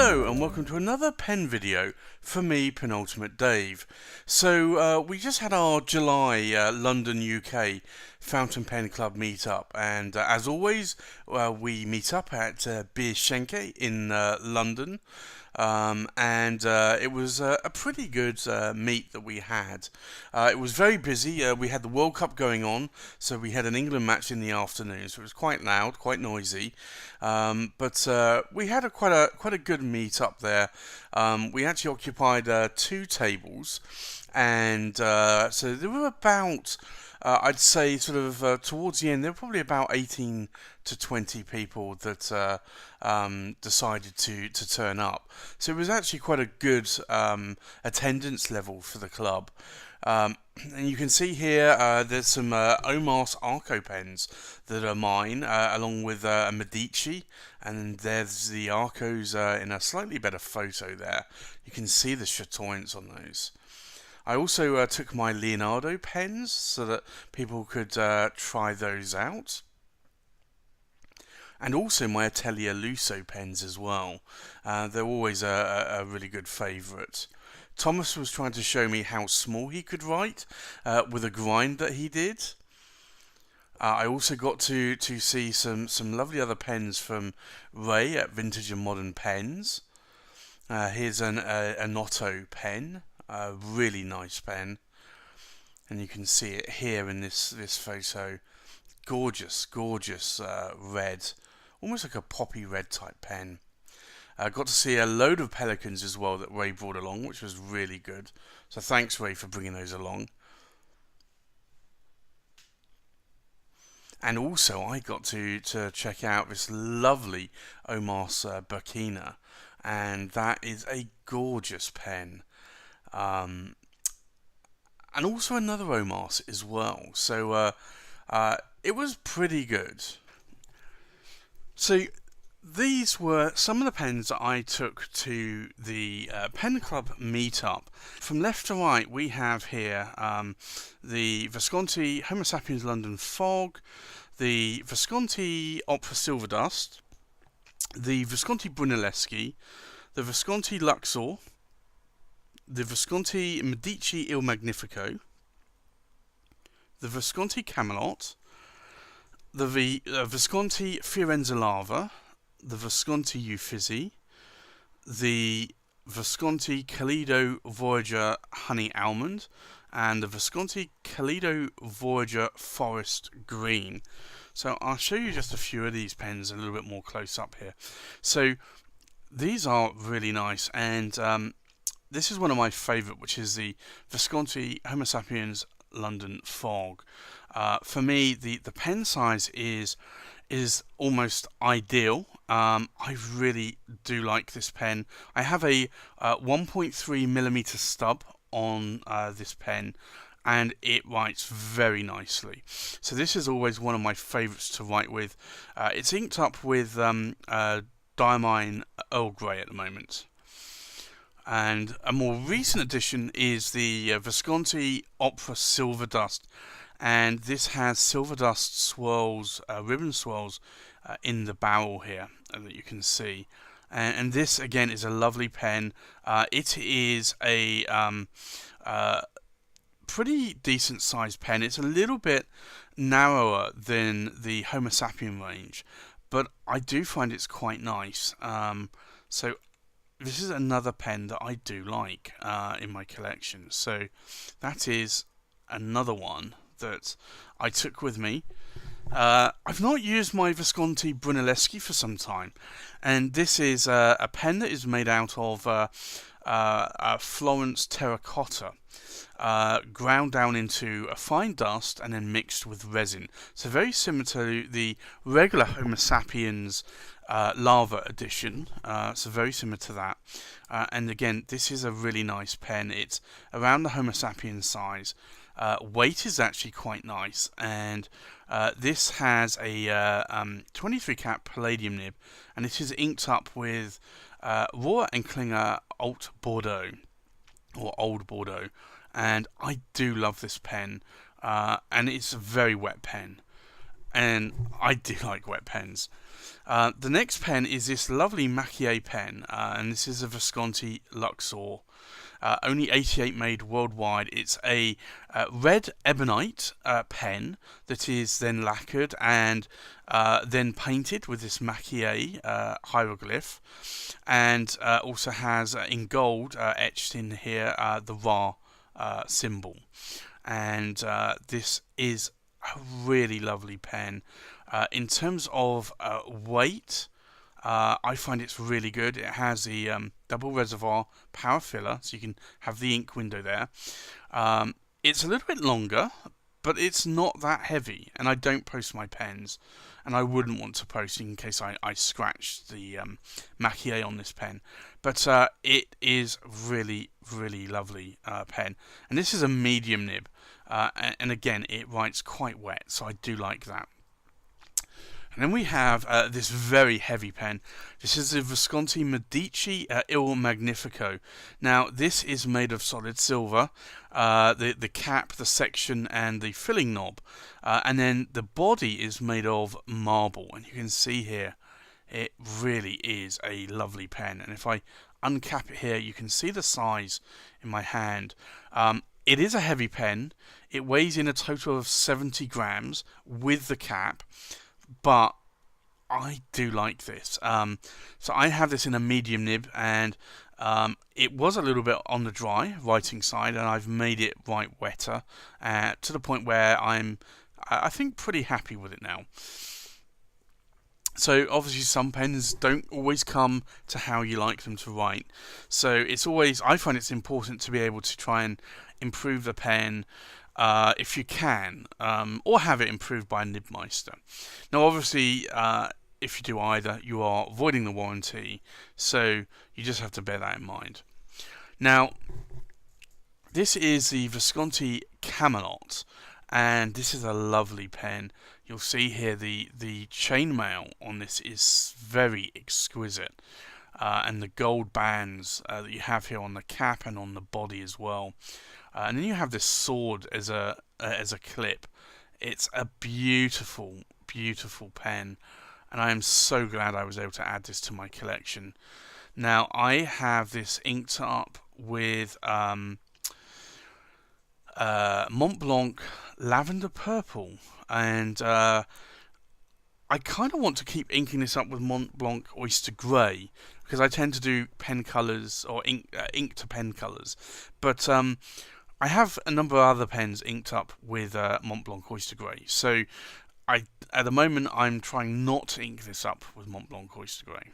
Hello and welcome to another pen video for me, Penultimate Dave. So we just had our July London UK Fountain Pen Club meetup, and as always we meet up at Visconti in London, and it was a pretty good meet that we had. It was very busy. We had the World Cup going on, so we had an England match in the afternoon, so it was quite loud, quite noisy. But we had quite a good meet up there. We actually occupied 2 tables, and so there were about, I'd say, sort of towards the end, there were probably about 18 to 20 people that decided to turn up. So it was actually quite a good attendance level for the club. And you can see here there's some Omas Arco pens that are mine, along with a Medici, and there's the Arcos in a slightly better photo there. You can see the chatoyance on those. I also took my Leonardo pens so that people could try those out. And also my Atelier Lusso pens as well. They're always a really good favourite. Thomas was trying to show me how small he could write with a grind that he did. I also got to see some lovely other pens from Ray at Vintage and Modern Pens. Here's an Otto pen, a really nice pen, and you can see it here in this photo. Gorgeous red, almost like a poppy red type pen. Got to see a load of pelicans as well that Ray brought along, which was really good. So thanks, Ray, for bringing those along. And also I got to check out this lovely Omas Burkina, and that is a gorgeous pen. And also another Omas as well. So it was pretty good. So these were some of the pens that I took to the Pen Club meetup. From left to right, we have here the Visconti Homo Sapiens London Fog, the Visconti Opera Silver Dust, the Visconti Brunelleschi, the Visconti Luxor, the Visconti Medici Il Magnifico, the Visconti Camelot, the Visconti Fiorenza Lava, the Visconti Uffizi, the Visconti Lido Voyager Honey-Almond, and the Visconti Lido Voyager Forest Green. So I'll show you just a few of these pens a little bit more close up here. So these are really nice, and this is one of my favourite, which is the Visconti Homo Sapiens London Fog. For me, the pen size is almost ideal. I really do like this pen. I have a 1.3mm stub on this pen, and it writes very nicely. So this is always one of my favourites to write with. It's inked up with Diamine Earl Grey at the moment. And a more recent addition is the Visconti Opera Silver Dust, and this has silver dust swirls, ribbon swirls in the barrel here that you can see. And this again is a lovely pen. It is a pretty decent sized pen. It's a little bit narrower than the Homo Sapien range, but I do find it's quite nice. So this is another pen that I do like in my collection. So that is another one that I took with me. I've not used my Visconti Brunelleschi for some time, and this is a pen that is made out of Florence terracotta, ground down into a fine dust and then mixed with resin. So very similar to the regular Homo Sapiens Lava edition, so very similar to that. And again, this is a really nice pen. It's around the Homo Sapiens size. Weight is actually quite nice, and this has a 23 cat palladium nib, and it is inked up with Rohr and Klinger Alt Bordeaux, or Old Bordeaux, and I do love this pen, and it's a very wet pen. and I do like wet pens. The next pen is this lovely Macchier pen, and this is a Visconti Luxor. Only 88 made worldwide. It's a red ebonite pen that is then lacquered and then painted with this Macchier hieroglyph, and also has in gold etched in here the Ra symbol. And this is a really lovely pen. In terms of weight, I find it's really good. It has the double reservoir power filler, so you can have the ink window there. It's a little bit longer, but it's not that heavy, and I don't post my pens, and I wouldn't want to post in case I scratched the Macchier on this pen. But it is really, really lovely pen, and this is a medium nib, and again, it writes quite wet, so I do like that. And then we have this very heavy pen. This is the Visconti Medici Il Magnifico. Now, this is made of solid silver, the cap, the section, and the filling knob. And then the body is made of marble. And you can see here, it really is a lovely pen. And if I uncap it here, you can see the size in my hand. It is a heavy pen. It weighs in a total of 70 grams with the cap. But I do like this. So I have this in a medium nib, and it was a little bit on the dry writing side, and I've made it write wetter to the point where I think, pretty happy with it now. So obviously some pens don't always come to how you like them to write. So I find it's important to be able to try and improve the pen if you can, or have it improved by a Nibmeister. Now, obviously, if you do either, you are voiding the warranty, so you just have to bear that in mind. Now, this is the Visconti Camelot, and this is a lovely pen. You'll see here the chainmail on this is very exquisite, and the gold bands that you have here on the cap and on the body as well. And then you have this sword as a clip. It's a beautiful, beautiful pen, and I am so glad I was able to add this to my collection. Now, I have this inked up with Mont Blanc Lavender Purple, and I kind of want to keep inking this up with Mont Blanc Oyster Grey, because I tend to do pen colours, or ink to pen colours. But I have a number of other pens inked up with Mont Blanc Oyster Grey. So at the moment, I'm trying not to ink this up with Mont Blanc Oyster Grey.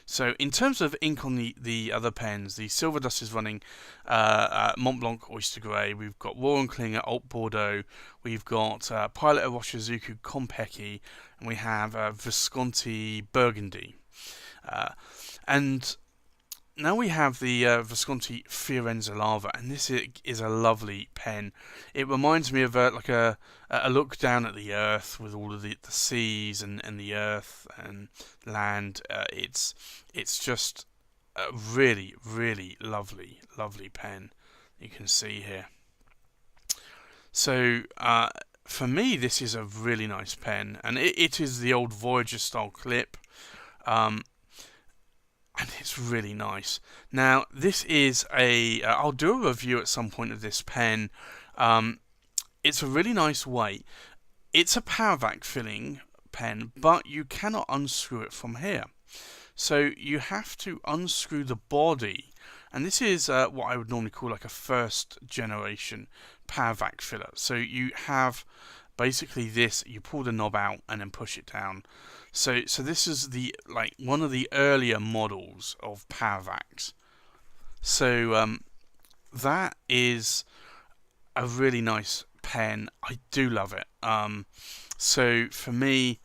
So in terms of ink on the other pens, the Silver Dust is running Mont Blanc Oyster Grey. We've got Warren Klinger Alt Bordeaux. We've got Pilot Iroshizuku Konpeki, and we have Visconti Burgundy. And now we have the Visconti Fiorenza Lava, and this is a lovely pen. It reminds me of a look down at the earth with all of the seas and the earth and land. It's just a really, really lovely, lovely pen you can see here. So for me, this is a really nice pen, and it is the old Voyager style clip. And it's really nice. Now, this is I'll do a review at some point of this pen. It's a really nice weight. It's a power vac filling pen, but you cannot unscrew it from here. So you have to unscrew the body. And this is what I would normally call like a first generation power vac filler. So you have basically this, you pull the knob out and then push it down. So this is one of the earlier models of power vacs. So that is a really nice pen. I do love it. So for me,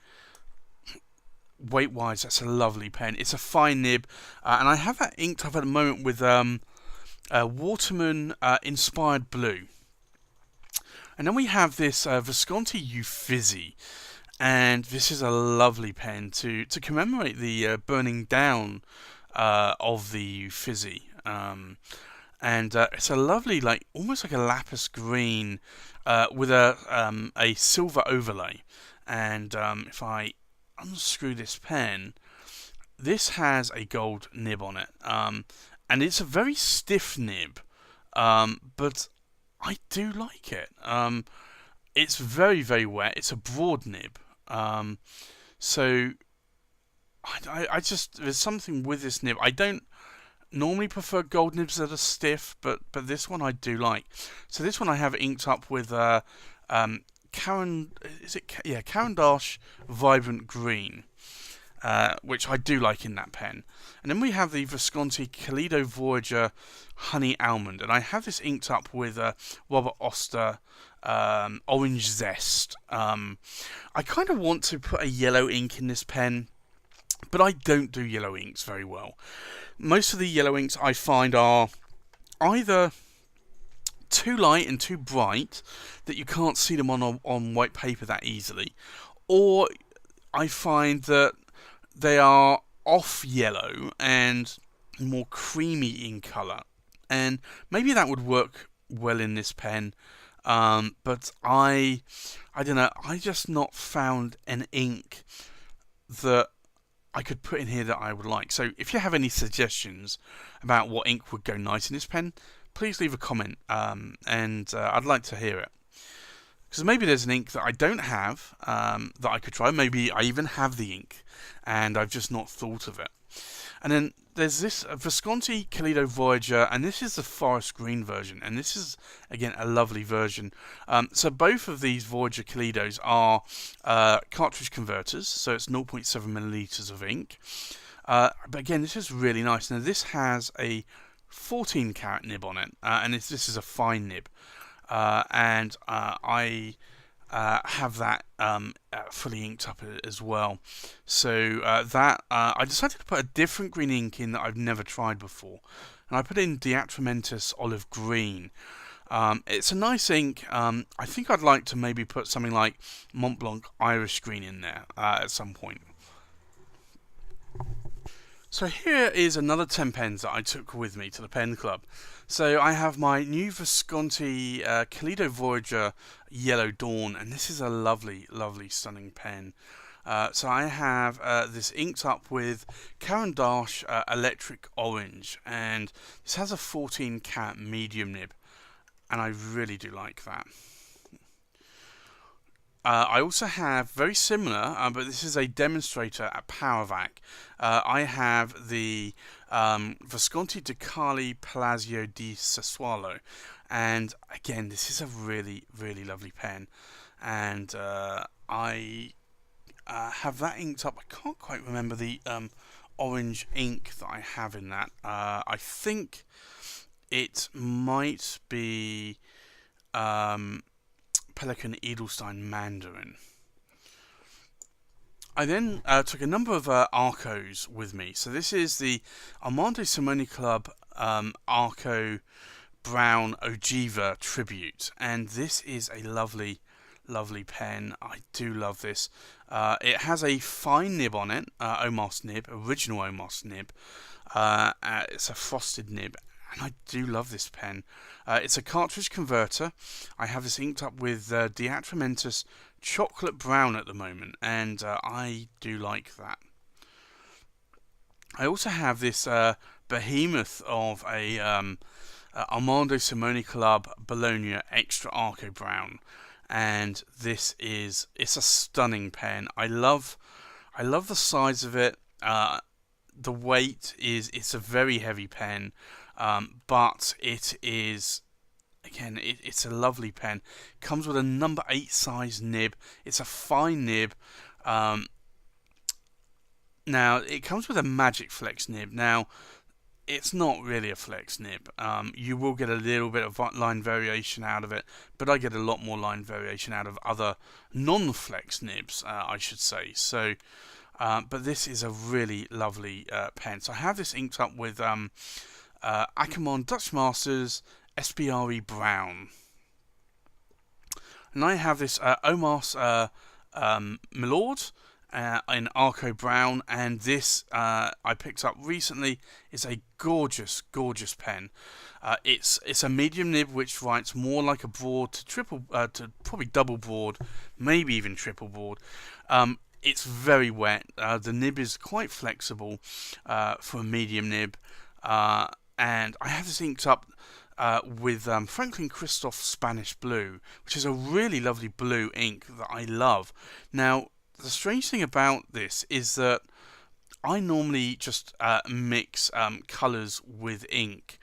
weight wise, that's a lovely pen. It's a fine nib, and I have that inked up at the moment with Waterman inspired blue. And then we have this Visconti Uffizi, and this is a lovely pen to commemorate the burning down of the Uffizi. And it's a lovely, almost like a lapis green with a silver overlay. And if I unscrew this pen, this has a gold nib on it, and it's a very stiff nib, but I do like it. It's very, very wet. It's a broad nib, so I just, there's something with this nib. I don't normally prefer gold nibs that are stiff, but this one I do like. So this one I have inked up with Caran d'Ache Vibrant Green, which I do like in that pen. And then we have the Visconti Camelot Voyager Honey-Almond, and I have this inked up with Robert Oyster Orange Zest. I kind of want to put a yellow ink in this pen, but I don't do yellow inks very well. Most of the yellow inks I find are either too light and too bright that you can't see them on white paper that easily, or I find that they are off yellow and more creamy in colour, and maybe that would work well in this pen, but I don't know, I just not found an ink that I could put in here that I would like. So if you have any suggestions about what ink would go nice in this pen, please leave a comment, and I'd like to hear it. Because maybe there's an ink that I don't have that I could try. Maybe I even have the ink and I've just not thought of it. And then there's this Visconti Camelot Voyager, and this is the forest green version, and this is again a lovely version. So both of these Voyager Caledos are cartridge converters, so it's 0.7 milliliters of ink. But again, this is really nice. Now this has a 14 karat nib on it, and this is a fine nib, and I have that fully inked up as well. So I decided to put a different green ink in that I've never tried before, and I put in Diatramentis Olive Green. It's a nice ink. I think I'd like to maybe put something like Mont Blanc Irish Green in there at some point. So here is another 10 pens that I took with me to the pen club. So I have my new Visconti Camelot Voyager Yellow Dawn, and this is a lovely, lovely, stunning pen. So I have this inked up with Caran d'Ache Electric Orange, and this has a 14 karat medium nib, and I really do like that. I also have very similar, but this is a demonstrator at PowerVac. I have the Visconti Ducali Palazzo di Sassuolo, and again, this is a really, really lovely pen, and I have that inked up. I can't quite remember the orange ink that I have in that. I think it might be Pelican Edelstein Mandarin. I then took a number of Arcos with me. So this is the Armando Simoni Club Arco Brown Ogiva Tribute, and this is a lovely, lovely pen. I do love this. It has a fine nib on it, Omos nib, original Omos nib. It's a frosted nib, and I do love this pen. It's a cartridge converter. I have this inked up with Diatramentis Chocolate Brown at the moment, and I do like that. I also have this behemoth of a Armando Simoni Club Bologna Extra Arco Brown, and it's a stunning pen. I love the size of it. The weight it's a very heavy pen. But it is, again, it's a lovely pen. Comes with a number 8 size nib. It's a fine nib. Now, it comes with a magic flex nib. Now, it's not really a flex nib. You will get a little bit of line variation out of it, but I get a lot more line variation out of other non-flex nibs, I should say. So, but this is a really lovely pen. So I have this inked up with Ackermann Dutch Masters SBRE Brown, and I have this Omos Milord in Arco Brown, and this I picked up recently. Is a gorgeous, gorgeous pen. It's a medium nib which writes more like a broad to triple to probably double broad, maybe even triple broad. It's very wet. The nib is quite flexible for a medium nib, and I have this inked up with Franklin Christoph Spanish Blue, which is a really lovely blue ink that I love. Now, the strange thing about this is that I normally just mix colours with ink,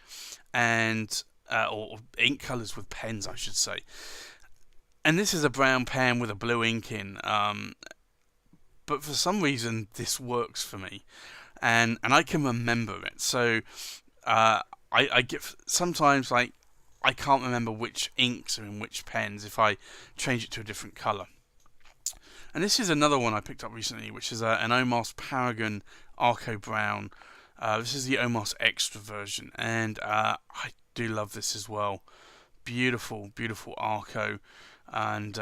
and or ink colours with pens, I should say. And this is a brown pen with a blue ink in, but for some reason this works for me, and I can remember it. So I get sometimes like I can't remember which inks are in which pens if I change it to a different colour. And this is another one I picked up recently, which is an Omos Paragon Arco Brown. This is the Omos Extra version, and I do love this as well. Beautiful, beautiful Arco, and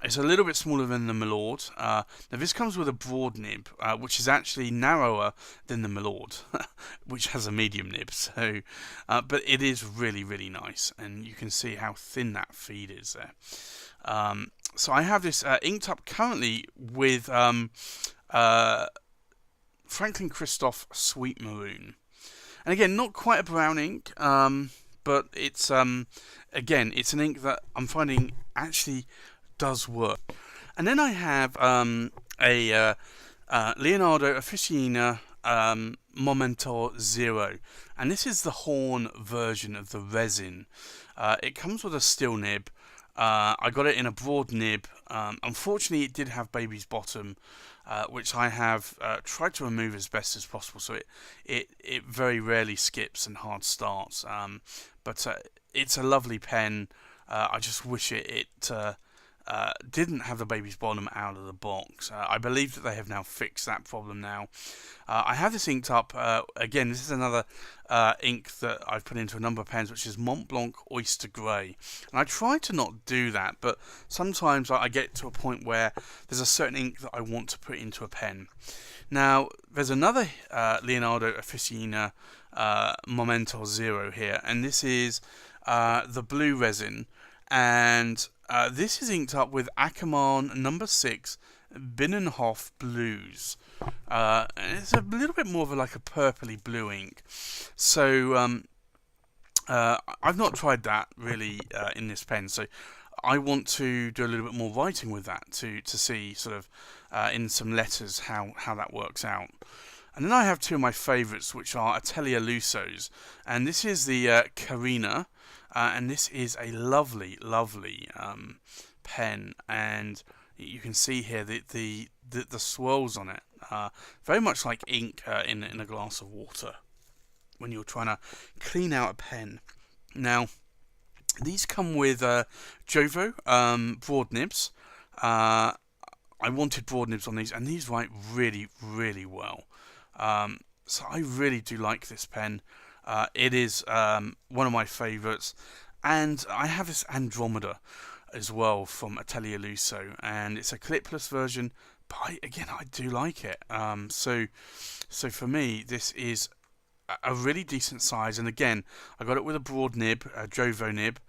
it's a little bit smaller than the Milord. Now this comes with a broad nib, which is actually narrower than the Milord, which has a medium nib. So, but it is really, really nice, and you can see how thin that feed is there. So I have this inked up currently with Franklin Christoph Sweet Maroon, and again, not quite a brown ink, but it's again, it's an ink that I'm finding actually does work. And then I have a Leonardo Officina Momento Zero, and this is the horn version of the resin. It comes with a steel nib. I got it in a broad nib. Unfortunately, it did have baby's bottom, which I have tried to remove as best as possible, so it very rarely skips and hard starts. But it's a lovely pen. I just wish it didn't have the baby's bottom out of the box. I believe that they have now fixed that problem now. I have this inked up, again, this is another ink that I've put into a number of pens, which is Mont Blanc Oyster Grey. And I try to not do that, but sometimes I get to a point where there's a certain ink that I want to put into a pen. Now, there's another Leonardo Officina Momento Zero here, and this is the blue resin, and this is inked up with Ackermann number 6 Binnenhof Blues. It's a little bit more of like a purpley blue ink. So I've not tried that really in this pen. So I want to do a little bit more writing with that to see sort of in some letters how that works out. And then I have two of my favourites, which are Atelier Luso's, and this is the Carina. And this is a lovely, lovely pen, and you can see here the swirls on it, very much like ink in a glass of water when you're trying to clean out a pen. Now, these come with Jovo broad nibs. I wanted broad nibs on these, and these write really, really well. So I really do like this pen. It is one of my favourites, and I have this Andromeda as well from Atelier Luso, and it's a clipless version, but I do like it. So for me, this is a really decent size, and again, I got it with a broad nib, a Jovo nib,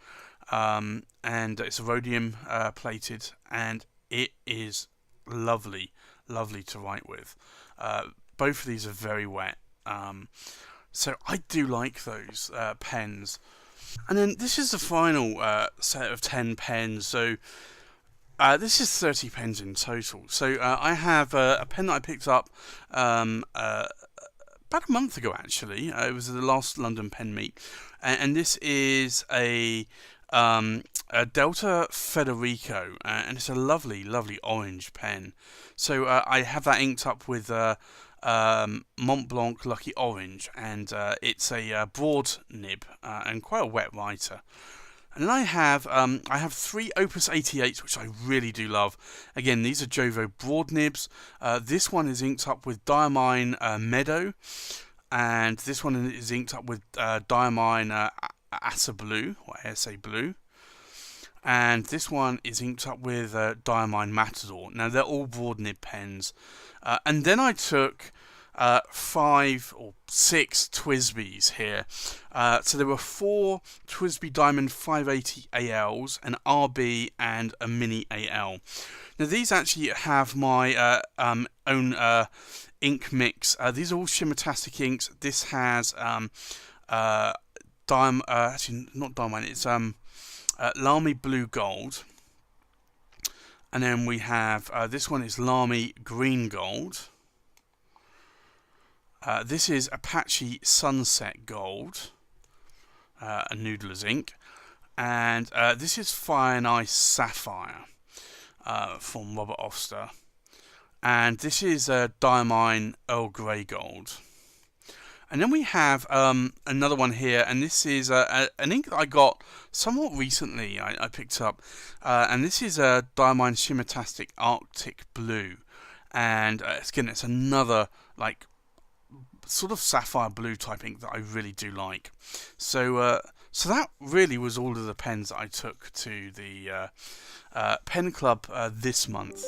and it's a rhodium plated, and it is lovely, lovely to write with. Both of these are very wet. So I do like those pens. And then this is the final set of 10 pens. So this is 30 pens in total. So I have a pen that I picked up about a month ago, actually. It was the last London Pen Meet. And this is a Delta Federico. And it's a lovely, lovely orange pen. So I have that inked up with Mont Blanc Lucky Orange, and it's a broad nib and quite a wet writer. And then I have three Opus 88s, which I really do love. Again, these are Jovo broad nibs. This one is inked up with Diamine Meadow, and this one is inked up with Diamine Asa Blue, or ASA Blue. and this one is inked up with Diamine Matador. Now they're all broad nib pens, and then I took 5 or 6 Twisbys here. So there were 4 Twisby Diamond 580 ALs, an RB, and a Mini AL. Now these actually have my own ink mix. These are all Shimmertastic inks. This has actually not Diamond, it's Lamy Blue Gold. And then we have this one is Lamy Green Gold. This is Apache Sunset Gold, a Noodler's ink. And this is Fire and Ice Sapphire from Robert Oyster. And this is Diamine Earl Grey Gold. And then we have another one here, and this is an ink that I got somewhat recently. I picked up, and this is a Diamine Shimmertastic Arctic Blue, and again, it's another like sort of sapphire blue type ink that I really do like. So that really was all of the pens that I took to the pen club this month.